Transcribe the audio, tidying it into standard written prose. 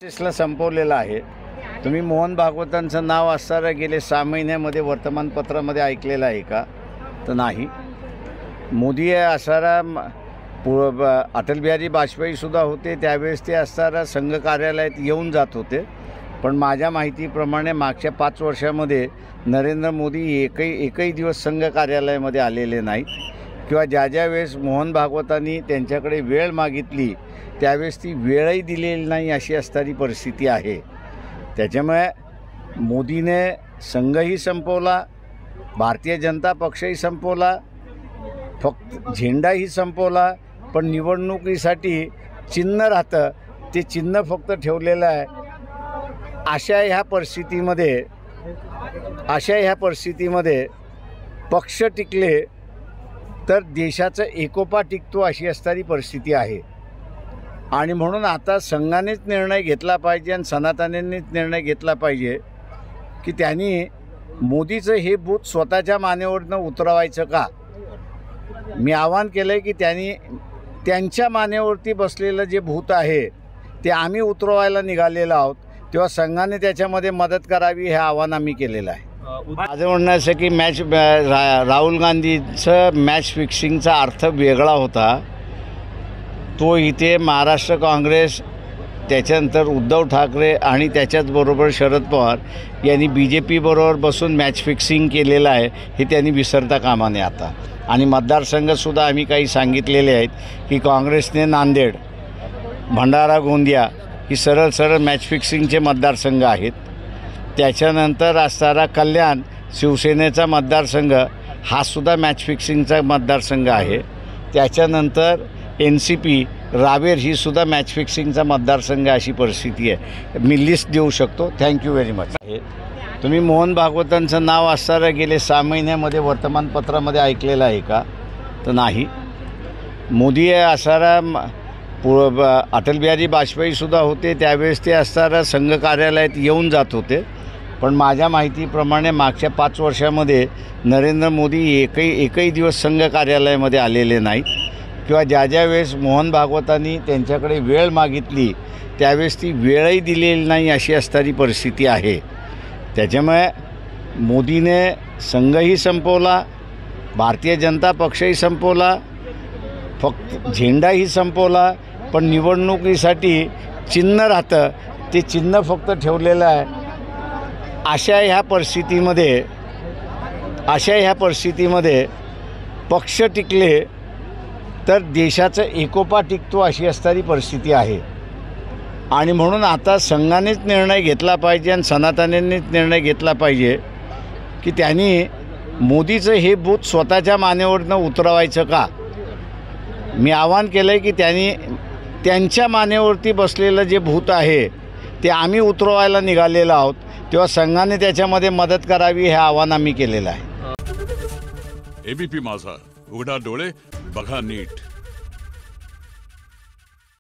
ला संपवलेला आहे। तुम्ही मोहन भागवतांचं नाव असताना गेले 6 महिन्यामध्ये वर्तमानपत्रामध्ये ऐकलेलं आहे का? तर नाही। मोदी असताना अटल बिहारी वाजपेयी सुद्धा होते, त्यावेळेस ते असताना संघ कार्यालयात येऊन जात होते। पण माझ्या माहितीप्रमाणे मागच्या 5 वर्षामध्ये नरेंद्र मोदी एकही दिवस संघ कार्यालयामध्ये आलेले नाहीत, किंवा ज्या वेळेस मोहन भागवतांनी त्यांच्याकडे वेळ मागितली त्यावेळेस ती वेळही दिलेली नाही, अशी असणारी परिस्थिती आहे। त्याच्यामुळे मोदीने संघही संपवला, भारतीय जनता पक्षही संपवला, फक्त झेंडाही संपवला, पण निवडणुकीसाठी चिन्ह राहतं, ते चिन्ह फक्त ठेवलेलं आहे। अशा ह्या परिस्थितीमध्ये पक्ष टिकले तर देशाचा एकोपा टिकतो, अशी असणारी परिस्थिती आहे। आणि म्हणून आता संघानेच निर्णय घेतला पाहिजे आणि सनातन्यांनीच निर्णय घेतला पाहिजे की त्यांनी मोदीचं हे भूत स्वतःच्या मानेवरनं उतरवायचं का। मी आवाहन केलं आहे की त्यांनी त्यांच्या मानेवरती बसलेलं जे भूत आहे ते आम्ही उतरवायला निघालेलो आहोत, तेव्हा संघाने त्याच्यामध्ये मदत करावी, हे आवाहन आम्ही केलेलं आहे। माझं म्हणणं असं की राहुल गांधीचं मॅच फिक्सिंगचा अर्थ वेगळा होता। तो इथे महाराष्ट्र काँग्रेस, त्याच्यानंतर उद्धव ठाकरे आणि त्याच्याचबरोबर शरद पवार यांनी BJP बरोबर बसून मॅच फिक्सिंग केलेलं आहे, हे त्यांनी विसरता कामा नये आता। आणि मतदारसंघसुद्धा आम्ही काही सांगितलेले आहेत की काँग्रेसने नांदेड, भंडारा, गोंदिया ही सरळ मॅच फिक्सिंगचे मतदारसंघ आहेत। त्याच्यानंतर असणारा कल्याण शिवसेनेचा मतदारसंघ हा सुद्धा मॅच फिक्सिंगचा मतदारसंघ आहे। त्याच्यानंतर NCP रावेर ही सुद्धा मॅच फिक्सिंगचा मतदारसंघ, अशी परिस्थिती आहे। मी लिस्ट देऊ शकतो। Thank you very much. तुम्ही मोहन भागवतांचं नाव असताना गेले 6 महिन्यामध्ये वर्तमानपत्रामध्ये ऐकलेलं आहे का? तर नाही। मोदी असताना अटल बिहारी वाजपेयी सुद्धा होते, त्यावेळेस ते असताना संघ कार्यालयात येऊन जात होते। पण माझ्या माहितीप्रमाणे मागच्या 5 वर्षामध्ये नरेंद्र मोदी एकही दिवस संघ कार्यालयामध्ये आलेले नाहीत, किंवा ज्या वेळेस मोहन भागवतांनी त्यांच्याकडे वेळ मागितली त्यावेळेस ती वेळही दिलेली नाही, अशी असणारी परिस्थिती आहे। त्याच्यामुळे मोदीने संघही संपवला, भारतीय जनता पक्षही संपवला, फक्त झेंडाही संपवला, पण निवडणुकीसाठी चिन्ह राहतं, ते चिन्ह फक्त ठेवलेलं आहे। अशा ह्या परिस्थितीमध्ये पक्ष टिकले तर देशाचा एकोपा टिकतो, अशी असणारी परिस्थिती आहे। आणि म्हणून आता संघानेच निर्णय घेतला पाहिजे आणि सनातन्यांनीच निर्णय घेतला पाहिजे की त्यांनी मोदीचं हे भूत स्वतःच्या मानेवरनं उतरवायचं का। मी आवाहन केलं आहे की त्यांनी त्यांच्या मानेवरती बसलेलं जे भूत आहे ते आम्ही उतरवायला निघालेलो आहोत, तेव्हा संघाने त्याच्यामध्ये मदत करावी, हे आवाहन आम्ही केलेलं आहे। ABP माझा, उघडा डोळे बघा नीट।